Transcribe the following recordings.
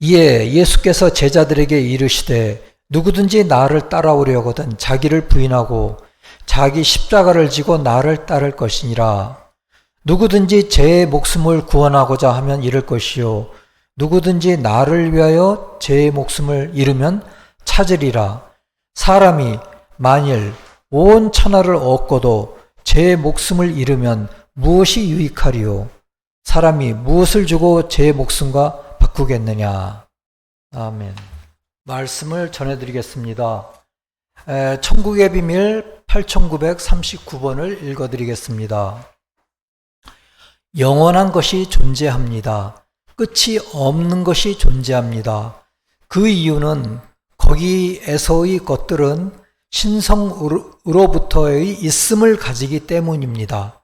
이에 예수께서 제자들에게 이르시되 누구든지 나를 따라오려거든 자기를 부인하고 자기 십자가를 지고 나를 따를 것이니라. 누구든지 제 목숨을 구원하고자 하면 잃을 것이요 누구든지 나를 위하여 제 목숨을 잃으면 찾으리라. 사람이 만일 온 천하를 얻고도 제 목숨을 잃으면 무엇이 유익하리요? 사람이 무엇을 주고 제 목숨과 바꾸겠느냐? 아멘. 말씀을 전해드리겠습니다. 천국의 비밀 8939번을 읽어드리겠습니다. 영원한 것이 존재합니다. 끝이 없는 것이 존재합니다. 그 이유는 거기에서의 것들은 신성으로부터의 있음을 가지기 때문입니다.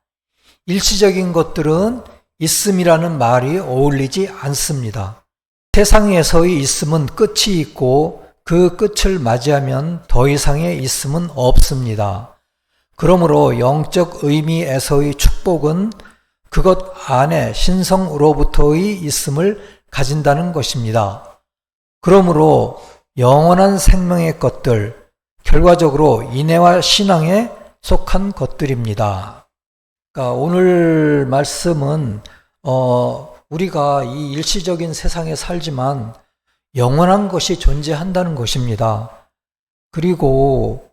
일시적인 것들은 있음이라는 말이 어울리지 않습니다. 세상에서의 있음은 끝이 있고 그 끝을 맞이하면 더 이상의 있음은 없습니다. 그러므로 영적 의미에서의 축복은 그것 안에 신성으로부터의 있음을 가진다는 것입니다. 그러므로 영원한 생명의 것들, 결과적으로 인애와 신앙에 속한 것들입니다. 그러니까 오늘 말씀은 우리가 이 일시적인 세상에 살지만 영원한 것이 존재한다는 것입니다. 그리고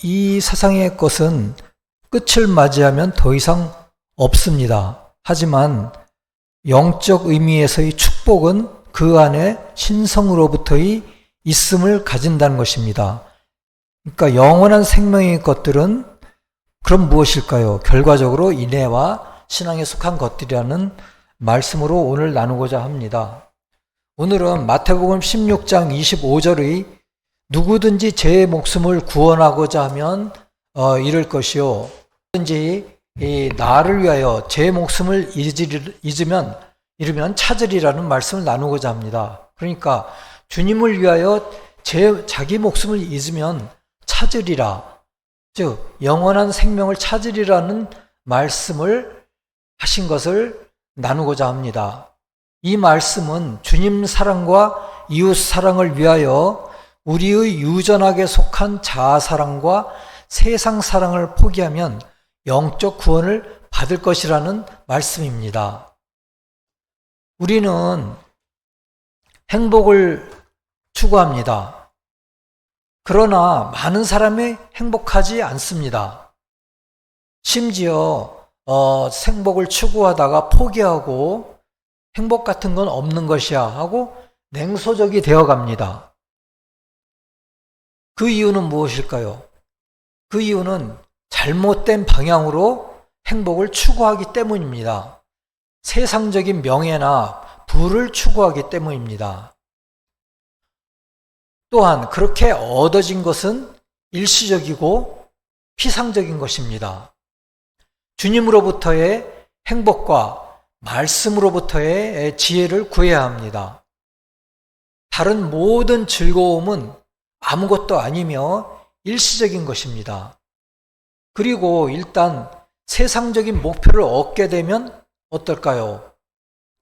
이 세상의 것은 끝을 맞이하면 더 이상 없습니다. 하지만 영적 의미에서의 축복은 그 안에 신성으로부터의 있음을 가진다는 것입니다. 그러니까 영원한 생명의 것들은 그럼 무엇일까요? 결과적으로 인애와 신앙에 속한 것들이라는 말씀으로 오늘 나누고자 합니다. 오늘은 마태복음 16장 25절의 누구든지 제 목숨을 구원하고자 하면 잃을 것이요 누구든지 나를 위하여 제 목숨을 잃으면 찾으리라는 말씀을 나누고자 합니다. 그러니까 주님을 위하여 자기 목숨을 잊으면 찾으리라, 즉 영원한 생명을 찾으리라는 말씀을 하신 것을 나누고자 합니다. 이 말씀은 주님 사랑과 이웃 사랑을 위하여 우리의 유전학에 속한 자아 사랑과 세상 사랑을 포기하면 영적 구원을 받을 것이라는 말씀입니다. 우리는 행복을 추구합니다. 그러나 많은 사람이 행복하지 않습니다. 심지어 행복을 추구하다가 포기하고 행복 같은 건 없는 것이야 하고 냉소적이 되어갑니다. 그 이유는 무엇일까요? 그 이유는 잘못된 방향으로 행복을 추구하기 때문입니다. 세상적인 명예나 부를 추구하기 때문입니다. 또한 그렇게 얻어진 것은 일시적이고 피상적인 것입니다. 주님으로부터의 행복과 말씀으로부터의 지혜를 구해야 합니다. 다른 모든 즐거움은 아무것도 아니며 일시적인 것입니다. 그리고 일단 세상적인 목표를 얻게 되면 어떨까요?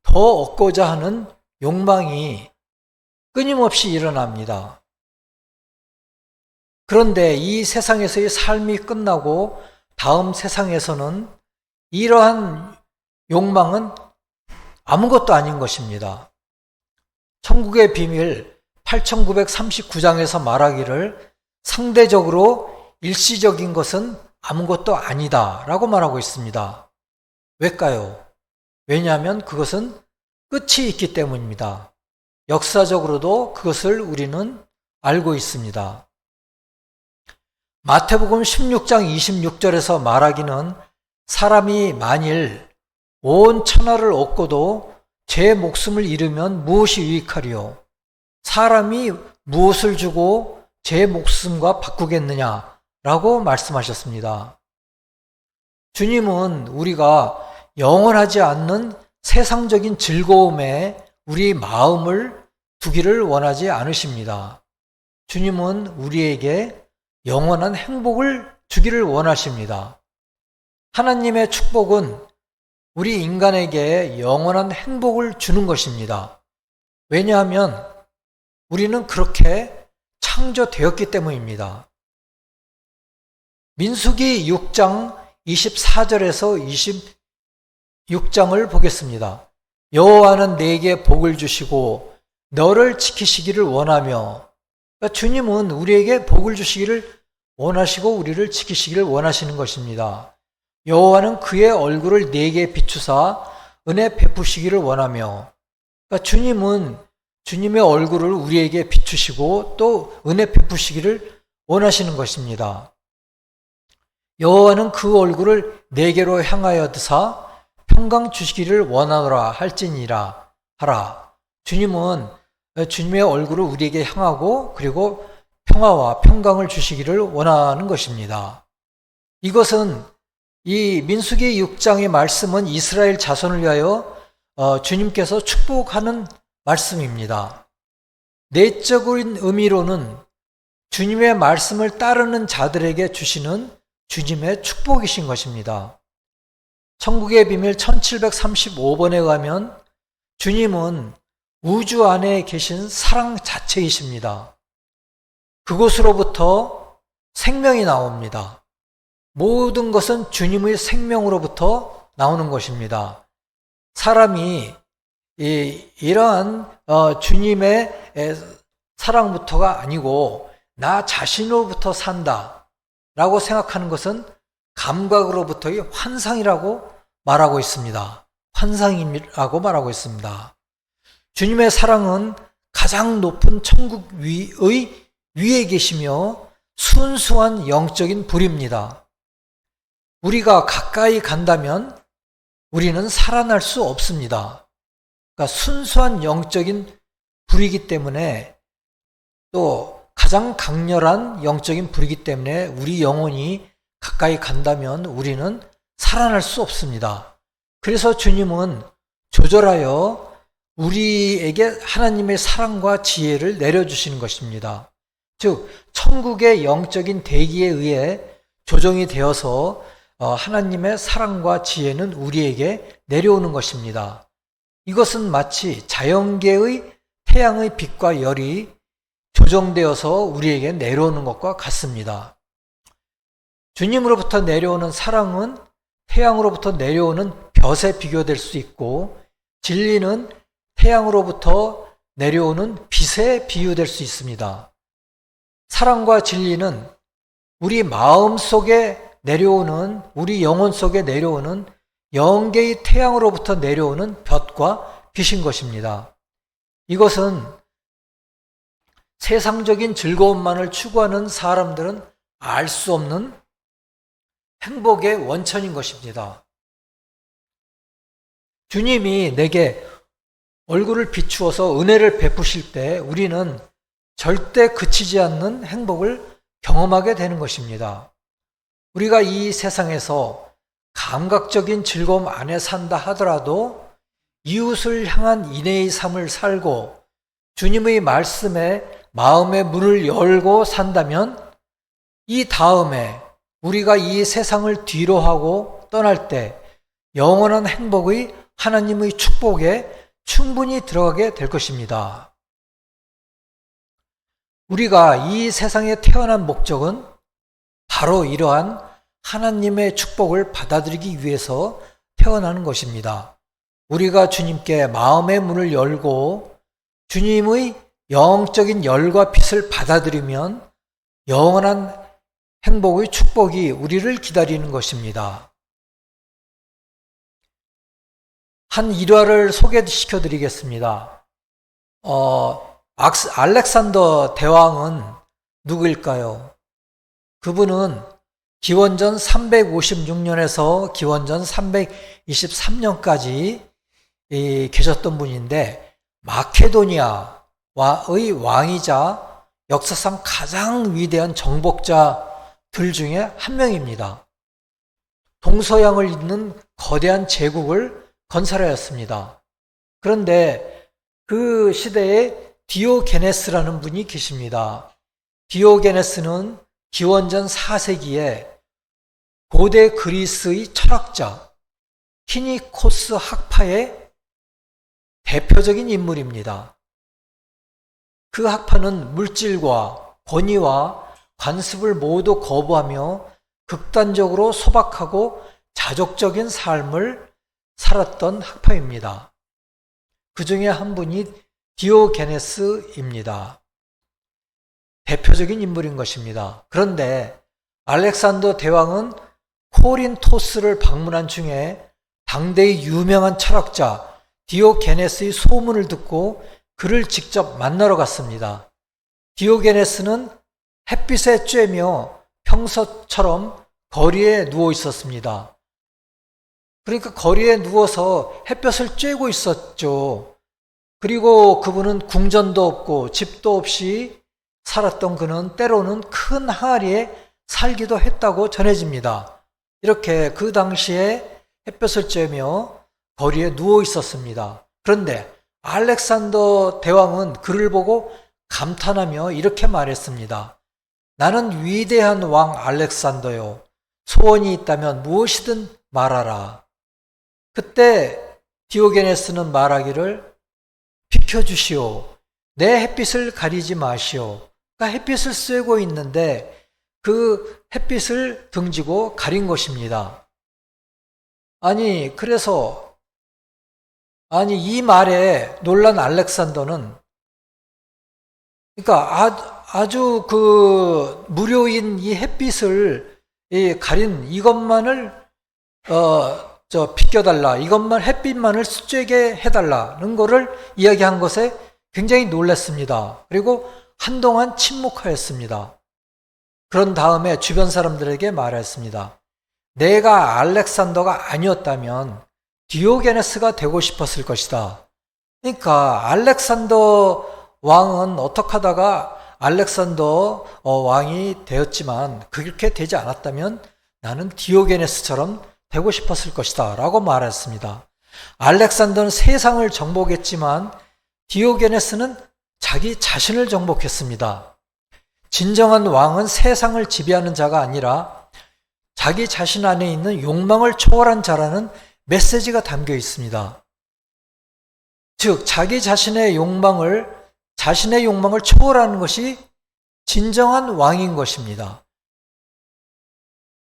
더 얻고자 하는 욕망이 끊임없이 일어납니다. 그런데 이 세상에서의 삶이 끝나고 다음 세상에서는 이러한 욕망은 아무것도 아닌 것입니다. 천국의 비밀 8939장에서 말하기를 상대적으로 일시적인 것은 아무것도 아니다 라고 말하고 있습니다. 왜일까요? 왜냐하면 그것은 끝이 있기 때문입니다. 역사적으로도 그것을 우리는 알고 있습니다. 마태복음 16장 26절에서 말하기는 사람이 만일 온 천하를 얻고도 제 목숨을 잃으면 무엇이 유익하리요? 사람이 무엇을 주고 제 목숨과 바꾸겠느냐라고 말씀하셨습니다. 주님은 우리가 영원하지 않는 세상적인 즐거움에 우리 마음을 두기를 원하지 않으십니다. 주님은 우리에게 영원한 행복을 주기를 원하십니다. 하나님의 축복은 우리 인간에게 영원한 행복을 주는 것입니다. 왜냐하면 우리는 그렇게 창조되었기 때문입니다. 민수기 6장 24절에서 26장을 보겠습니다. 여호와는 내게 복을 주시고 너를 지키시기를 원하며, 그러니까 주님은 우리에게 복을 주시기를 원하시고 우리를 지키시기를 원하시는 것입니다. 여호와는 그의 얼굴을 내게 비추사 은혜 베푸시기를 원하며, 그러니까 주님은 주님의 얼굴을 우리에게 비추시고 또 은혜 베푸시기를 원하시는 것입니다. 여호와는 그 얼굴을 내게로 향하여 드사 평강 주시기를 원하노라 할지니라 하라. 주님은 주님의 얼굴을 우리에게 향하고 그리고 평화와 평강을 주시기를 원하는 것입니다. 이것은 이 민수기 6장의 말씀은 이스라엘 자손을 위하여 주님께서 축복하는 말씀입니다. 내적인 의미로는 주님의 말씀을 따르는 자들에게 주시는 주님의 축복이신 것입니다. 천국의 비밀 1735번에 가면 주님은 우주 안에 계신 사랑 자체이십니다. 그곳으로부터 생명이 나옵니다. 모든 것은 주님의 생명으로부터 나오는 것입니다. 사람이 이러한 주님의 사랑부터가 아니고 나 자신으로부터 산다 라고 생각하는 것은 감각으로부터의 환상이라고 말하고 있습니다. 환상이라고 말하고 있습니다. 주님의 사랑은 가장 높은 천국 위에 계시며 순수한 영적인 불입니다. 우리가 가까이 간다면 우리는 살아날 수 없습니다. 그러니까 순수한 영적인 불이기 때문에 또 가장 강렬한 영적인 불이기 때문에 우리 영혼이 가까이 간다면 우리는 살아날 수 없습니다. 그래서 주님은 조절하여 우리에게 하나님의 사랑과 지혜를 내려주시는 것입니다. 즉 천국의 영적인 대기에 의해 조정이 되어서 하나님의 사랑과 지혜는 우리에게 내려오는 것입니다. 이것은 마치 자연계의 태양의 빛과 열이 조정되어서 우리에게 내려오는 것과 같습니다. 주님으로부터 내려오는 사랑은 태양으로부터 내려오는 볕에 비교될 수 있고, 진리는 태양으로부터 내려오는 빛에 비유될 수 있습니다. 사랑과 진리는 우리 마음 속에 내려오는, 우리 영혼 속에 내려오는 영계의 태양으로부터 내려오는 볕과 빛인 것입니다. 이것은 세상적인 즐거움만을 추구하는 사람들은 알 수 없는 행복의 원천인 것입니다. 주님이 내게 얼굴을 비추어서 은혜를 베푸실 때 우리는 절대 그치지 않는 행복을 경험하게 되는 것입니다. 우리가 이 세상에서 감각적인 즐거움 안에 산다 하더라도 이웃을 향한 인애의 삶을 살고 주님의 말씀에 마음의 문을 열고 산다면 이 다음에 우리가 이 세상을 뒤로하고 떠날 때 영원한 행복의 하나님의 축복에 충분히 들어가게 될 것입니다. 우리가 이 세상에 태어난 목적은 바로 이러한 하나님의 축복을 받아들이기 위해서 태어나는 것입니다. 우리가 주님께 마음의 문을 열고 주님의 영적인 열과 빛을 받아들이면 영원한 행복의 축복이 우리를 기다리는 것입니다. 한 일화를 소개시켜 드리겠습니다. 알렉산더 대왕은 누구일까요? 그분은 기원전 356년에서 기원전 323년까지 계셨던 분인데 마케도니아의 왕이자 역사상 가장 위대한 정복자들 중에 한 명입니다. 동서양을 잇는 거대한 제국을 건설하였습니다. 그런데 그 시대에 디오게네스라는 분이 계십니다. 디오게네스는 기원전 4세기에 고대 그리스의 철학자 키니코스 학파의 대표적인 인물입니다. 그 학파는 물질과 권위와 관습을 모두 거부하며 극단적으로 소박하고 자족적인 삶을 살았던 학파입니다. 그 중에 한 분이 디오게네스입니다. 대표적인 인물인 것입니다. 그런데 알렉산더 대왕은 코린토스를 방문한 중에 당대의 유명한 철학자 디오게네스의 소문을 듣고 그를 직접 만나러 갔습니다. 디오게네스는 햇빛에 쬐며 평소처럼 거리에 누워 있었습니다. 그러니까 거리에 누워서 햇볕을 쬐고 있었죠. 그리고 그분은 궁전도 없고 집도 없이 살았던 그는 때로는 큰 항아리에 살기도 했다고 전해집니다. 이렇게 그 당시에 햇볕을 쬐며 거리에 누워 있었습니다. 그런데 알렉산더 대왕은 그를 보고 감탄하며 이렇게 말했습니다. 나는 위대한 왕 알렉산더요. 소원이 있다면 무엇이든 말하라. 그때 디오게네스는 말하기를 비켜주시오. 내 햇빛을 가리지 마시오. 그러니까 햇빛을 쐬고 있는데 그 햇빛을 등지고 가린 것입니다. 그래서 이 말에 놀란 알렉산더는 그러니까 아주 그 무료인 이 햇빛을 가린 이것만을 비껴달라. 이것만 햇빛만을 쬐게 해달라는 거를 이야기한 것에 굉장히 놀랐습니다. 그리고 한동안 침묵하였습니다. 그런 다음에 주변 사람들에게 말했습니다. 내가 알렉산더가 아니었다면 디오게네스가 되고 싶었을 것이다. 그러니까 알렉산더 왕은 어떻게 하다가 알렉산더 왕이 되었지만 그렇게 되지 않았다면 나는 디오게네스처럼 되고 싶었을 것이다 라고 말했습니다. 알렉산더는 세상을 정복했지만 디오게네스는 자기 자신을 정복했습니다. 진정한 왕은 세상을 지배하는 자가 아니라 자기 자신 안에 있는 욕망을 초월한 자라는 메시지가 담겨 있습니다. 즉 자기 자신의 욕망을 초월하는 것이 진정한 왕인 것입니다.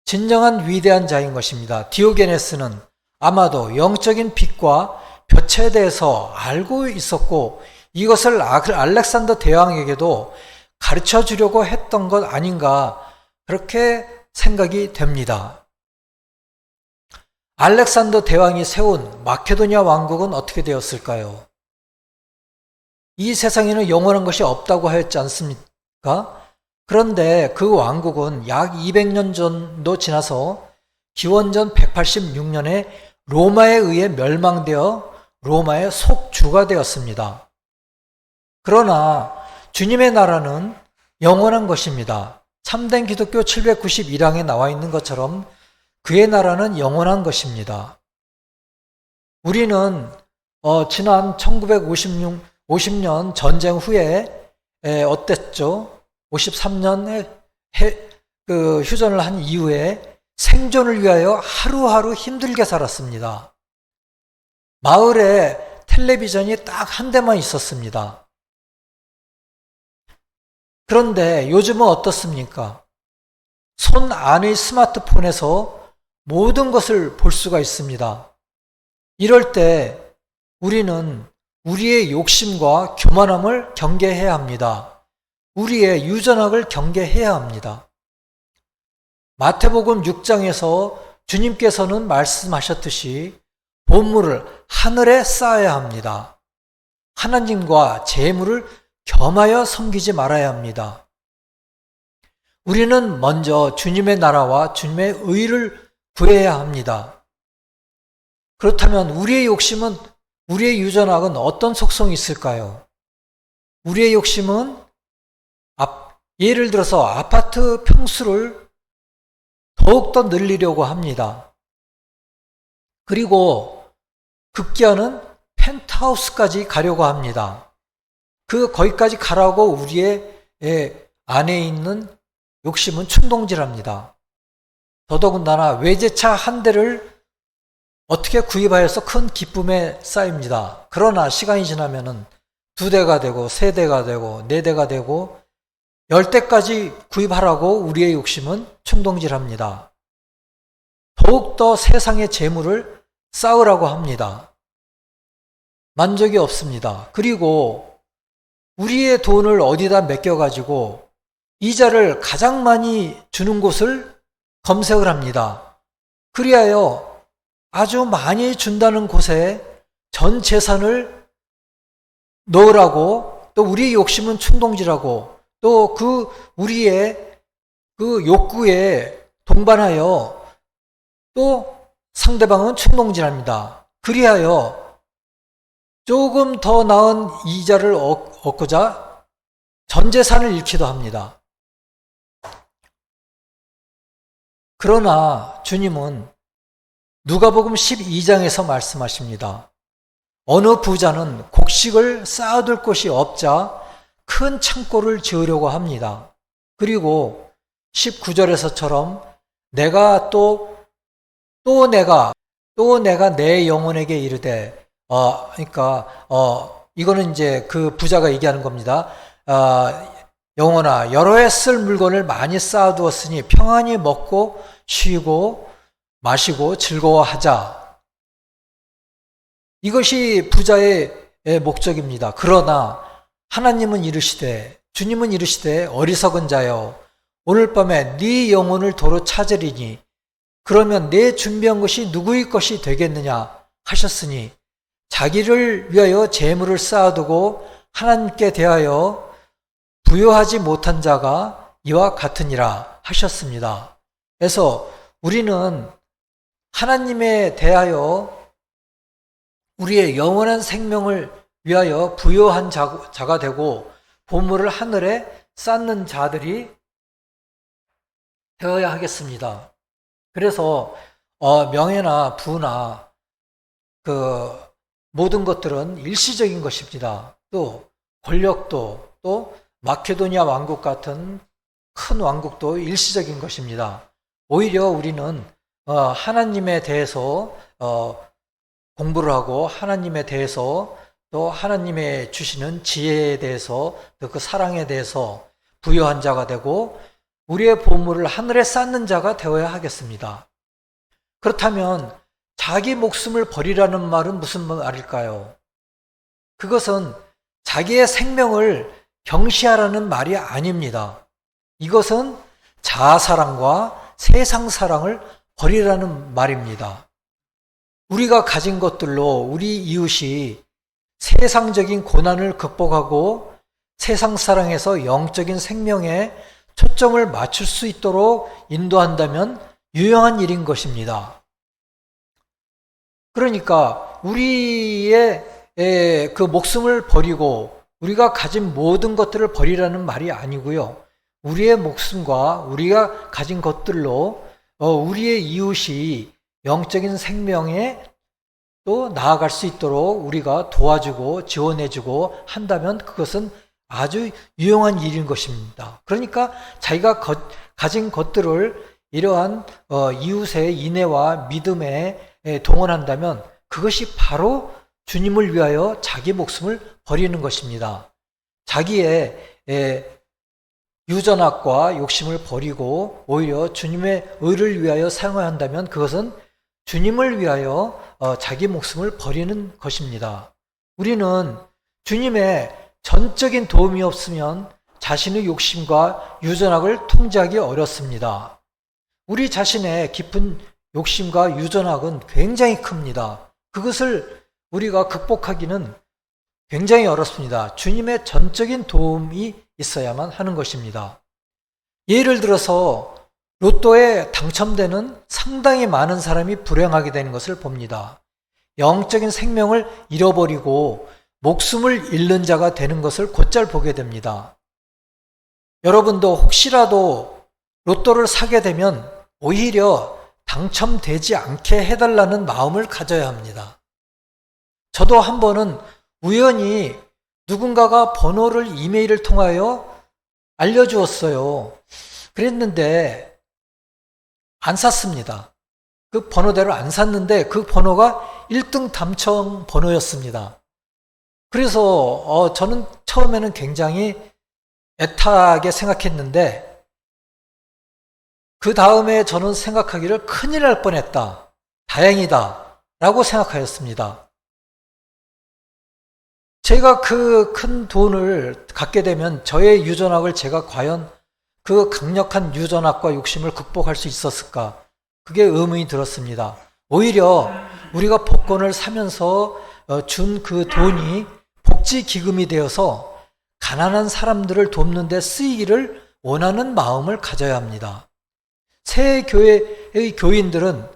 진정한 위대한 자인 것입니다. 디오게네스는 아마도 영적인 빛과 볕에 대해서 알고 있었고 이것을 알렉산더 대왕에게도 가르쳐 주려고 했던 것 아닌가 그렇게 생각이 됩니다. 알렉산더 대왕이 세운 마케도니아 왕국은 어떻게 되었을까요? 이 세상에는 영원한 것이 없다고 하였지 않습니까? 그런데 그 왕국은 약 200년 정도 지나서 기원전 186년에 로마에 의해 멸망되어 로마의 속주가 되었습니다. 그러나 주님의 나라는 영원한 것입니다. 참된 기독교 791항에 나와 있는 것처럼 그의 나라는 영원한 것입니다. 우리는 지난 1950년 전쟁 후에 어땠죠? 53년에 휴전을 한 이후에 생존을 위하여 하루하루 힘들게 살았습니다. 마을에 텔레비전이 딱 한 대만 있었습니다. 그런데 요즘은 어떻습니까? 손 안의 스마트폰에서 모든 것을 볼 수가 있습니다. 이럴 때 우리는 우리의 욕심과 교만함을 경계해야 합니다. 우리의 유전학을 경계해야 합니다. 마태복음 6장에서 주님께서는 말씀하셨듯이 보물을 하늘에 쌓아야 합니다. 하나님과 재물을 겸하여 섬기지 말아야 합니다. 우리는 먼저 주님의 나라와 주님의 의를 구해야 합니다. 그렇다면 우리의 욕심은, 우리의 유전학은 어떤 속성이 있을까요? 우리의 욕심은 예를 들어서 아파트 평수를 더욱더 늘리려고 합니다. 그리고 급기야는 펜트하우스까지 가려고 합니다. 거기까지 가라고 우리의 안에 있는 욕심은 충동질합니다. 더더군다나 외제차 한 대를 어떻게 구입하여서 큰 기쁨에 쌓입니다. 그러나 시간이 지나면은 2대가 되고 3대가 되고 4대가 되고 10대까지 구입하라고 우리의 욕심은 충동질합니다. 더욱더 세상의 재물을 쌓으라고 합니다. 만족이 없습니다. 그리고 우리의 돈을 어디다 맡겨가지고 이자를 가장 많이 주는 곳을 검색을 합니다. 그리하여 아주 많이 준다는 곳에 전 재산을 넣으라고, 또 우리의 욕심은 충동질하고, 또 우리의 그 욕구에 동반하여 또 상대방은 충동질합니다. 그리하여 조금 더 나은 이자를 얻고자 전 재산을 잃기도 합니다. 그러나 주님은 누가복음 12장에서 말씀하십니다. 어느 부자는 곡식을 쌓아둘 곳이 없자 큰 창고를 지으려고 합니다. 그리고 19절에서처럼 내가 내가 내 영혼에게 이르되, 이거는 이제 그 부자가 얘기하는 겁니다. 영혼아, 여러 해 쓸 물건을 많이 쌓아두었으니 평안히 먹고 쉬고 마시고 즐거워하자. 이것이 부자의 목적입니다. 그러나 하나님은 이르시되, 주님은 이르시되, 어리석은 자여, 오늘 밤에 네 영혼을 도로 찾으리니 그러면 내 준비한 것이 누구의 것이 되겠느냐 하셨으니, 자기를 위하여 재물을 쌓아두고 하나님께 대하여 부여하지 못한 자가 이와 같으니라 하셨습니다. 그래서 우리는 하나님에 대하여 우리의 영원한 생명을 위하여 부여한 자가 되고 보물을 하늘에 쌓는 자들이 되어야 하겠습니다. 그래서 명예나 부나 그 모든 것들은 일시적인 것입니다. 또 권력도, 또 마케도니아 왕국 같은 큰 왕국도 일시적인 것입니다. 오히려 우리는 하나님에 대해서 공부를 하고, 하나님에 대해서, 또 하나님의 주시는 지혜에 대해서, 또 그 사랑에 대해서 부여한 자가 되고 우리의 보물을 하늘에 쌓는 자가 되어야 하겠습니다. 그렇다면 자기 목숨을 버리라는 말은 무슨 말일까요? 그것은 자기의 생명을 경시하라는 말이 아닙니다. 이것은 자아사랑과 세상사랑을 버리라는 말입니다. 우리가 가진 것들로 우리 이웃이 세상적인 고난을 극복하고 세상사랑에서 영적인 생명에 초점을 맞출 수 있도록 인도한다면 유용한 일인 것입니다. 그러니까 우리의 그 목숨을 버리고 우리가 가진 모든 것들을 버리라는 말이 아니고요. 우리의 목숨과 우리가 가진 것들로 우리의 이웃이 영적인 생명에 또 나아갈 수 있도록 우리가 도와주고 지원해주고 한다면 그것은 아주 유용한 일인 것입니다. 그러니까 자기가 가진 것들을 이러한 이웃의 인애와 믿음에 동원한다면 그것이 바로 주님을 위하여 자기 목숨을 버리는 것입니다. 자기의 유전학과 욕심을 버리고 오히려 주님의 의를 위하여 사용한다면 그것은 주님을 위하여 자기 목숨을 버리는 것입니다. 우리는 주님의 전적인 도움이 없으면 자신의 욕심과 유전학을 통제하기 어렵습니다. 우리 자신의 깊은 욕심과 유전학은 굉장히 큽니다. 그것을 우리가 극복하기는 굉장히 어렵습니다. 주님의 전적인 도움이 있어야만 하는 것입니다. 예를 들어서 로또에 당첨되는 상당히 많은 사람이 불행하게 되는 것을 봅니다. 영적인 생명을 잃어버리고 목숨을 잃는 자가 되는 것을 곧잘 보게 됩니다. 여러분도 혹시라도 로또를 사게 되면 오히려 당첨되지 않게 해달라는 마음을 가져야 합니다. 저도 한 번은 우연히 누군가가 번호를 이메일을 통하여 알려주었어요. 그랬는데 안 샀습니다. 그 번호대로 안 샀는데 그 번호가 1등 당첨 번호였습니다. 그래서 저는 처음에는 굉장히 애타게 생각했는데 그 다음에 저는 생각하기를 큰일 날 뻔했다, 다행이다 라고 생각하였습니다. 제가 그 큰 돈을 갖게 되면 저의 유전학을 제가 과연 그 강력한 유전학과 욕심을 극복할 수 있었을까? 그게 의문이 들었습니다. 오히려 우리가 복권을 사면서 준 그 돈이 복지기금이 되어서 가난한 사람들을 돕는 데 쓰이기를 원하는 마음을 가져야 합니다. 새 교회의 교인들은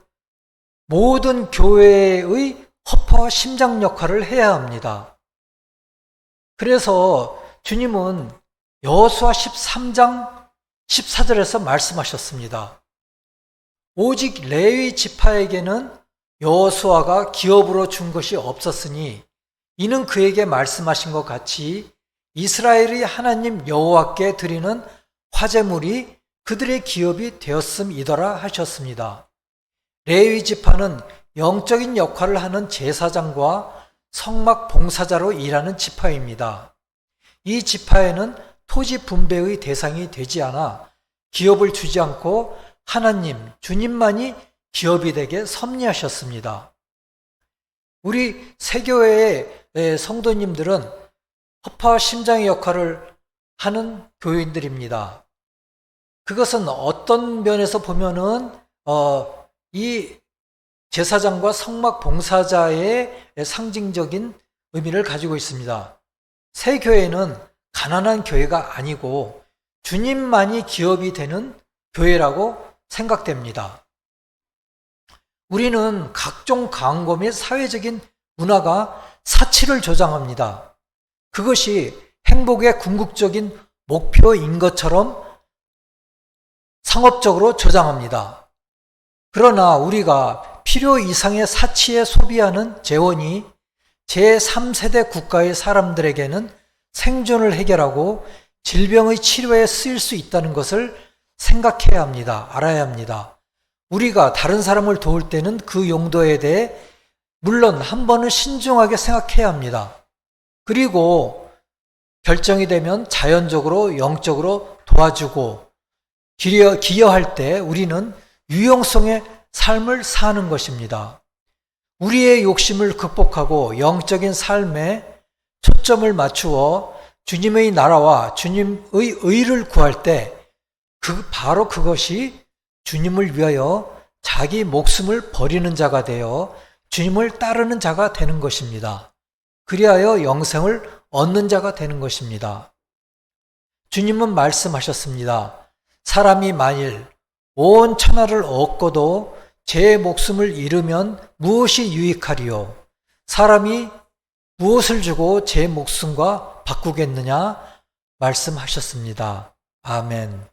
모든 교회의 허파 심장 역할을 해야 합니다. 그래서 주님은 여호수아 13장 14절에서 말씀하셨습니다. 오직 레위 지파에게는 여호수아가 기업으로 준 것이 없었으니 이는 그에게 말씀하신 것 같이 이스라엘의 하나님 여호와께 드리는 화제물이 그들의 기업이 되었음이더라 하셨습니다. 레위 지파는 영적인 역할을 하는 제사장과 성막 봉사자로 일하는 지파입니다. 이 지파에는 토지 분배의 대상이 되지 않아 기업을 주지 않고 하나님, 주님만이 기업이 되게 섭리하셨습니다. 우리 새교회의 성도님들은 허파 심장의 역할을 하는 교인들입니다. 그것은 어떤 면에서 보면은 이 제사장과 성막 봉사자의 상징적인 의미를 가지고 있습니다. 새 교회는 가난한 교회가 아니고 주님만이 기업이 되는 교회라고 생각됩니다. 우리는 각종 광고 및 사회적인 문화가 사치를 조장합니다. 그것이 행복의 궁극적인 목표인 것처럼 상업적으로 조장합니다. 그러나 우리가 필요 이상의 사치에 소비하는 재원이 제3세대 국가의 사람들에게는 생존을 해결하고 질병의 치료에 쓰일 수 있다는 것을 생각해야 합니다. 알아야 합니다. 우리가 다른 사람을 도울 때는 그 용도에 대해 물론 한 번은 신중하게 생각해야 합니다. 그리고 결정이 되면 자연적으로 영적으로 도와주고 기여할 때 우리는 유용성의 삶을 사는 것입니다. 우리의 욕심을 극복하고 영적인 삶에 초점을 맞추어 주님의 나라와 주님의 의를 구할 때 바로 그것이 주님을 위하여 자기 목숨을 버리는 자가 되어 주님을 따르는 자가 되는 것입니다. 그리하여 영생을 얻는 자가 되는 것입니다. 주님은 말씀하셨습니다. 사람이 만일 온 천하를 얻고도 제 목숨을 잃으면 무엇이 유익하리요? 사람이 무엇을 주고 제 목숨과 바꾸겠느냐? 말씀하셨습니다. 아멘.